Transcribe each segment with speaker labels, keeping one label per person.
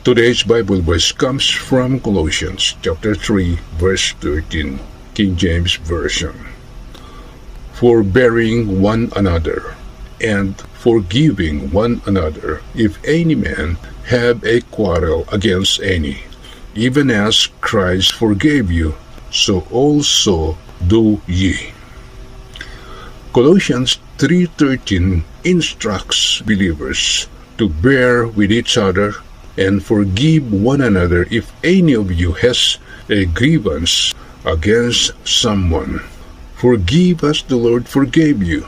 Speaker 1: Today's Bible verse comes from Colossians chapter 3, verse 13, King James Version. Forbearing one another, and forgiving one another, if any man have a quarrel against any, even as Christ forgave you, so also do ye. Colossians 3:13 instructs believers to bear with each other and forgive one another if any of you has a grievance against someone. Forgive as the Lord forgave you.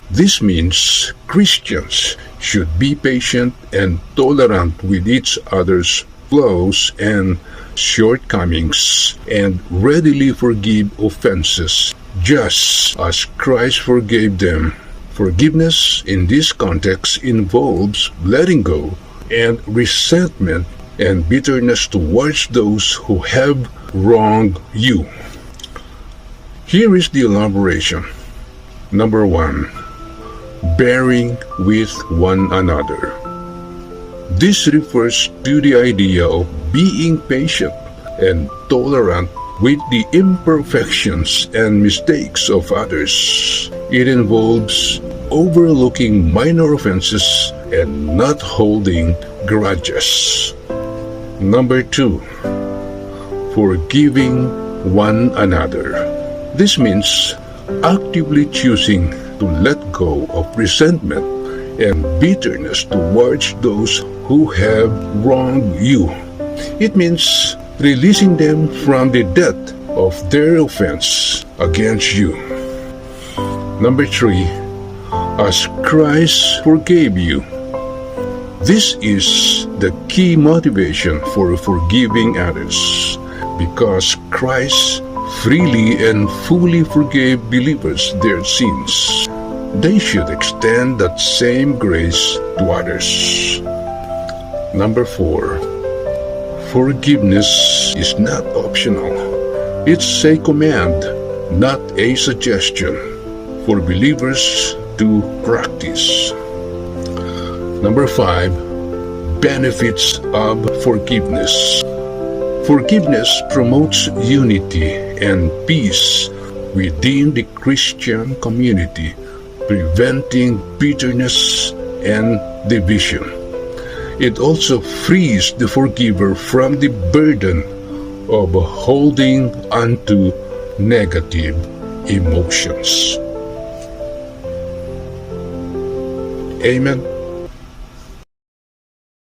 Speaker 1: This means Christians should be patient and tolerant with each other's flaws and shortcomings and readily forgive offenses, just as Christ forgave them. Forgiveness in this context involves letting go and resentment and bitterness towards those who have wronged you. Here is the elaboration. Number 1. Bearing with one another. This refers to the idea of being patient and tolerant with the imperfections and mistakes of others. It involves overlooking minor offenses and not holding grudges. Number 2. Forgiving one another. This means actively choosing to let go of resentment and bitterness towards those who have wronged you. It means releasing them from the debt of their offense against you. Number 3. As Christ forgave you. This is the key motivation for forgiving others, because Christ freely and fully forgave believers their sins. They should extend that same grace to others. Number 4. Forgiveness is not optional. It's a command, not a suggestion, for believers to practice. Number 5. Benefits of forgiveness. Forgiveness promotes unity and peace within the Christian community, preventing bitterness and division. It also frees the forgiver from the burden of holding onto negative emotions. Amen.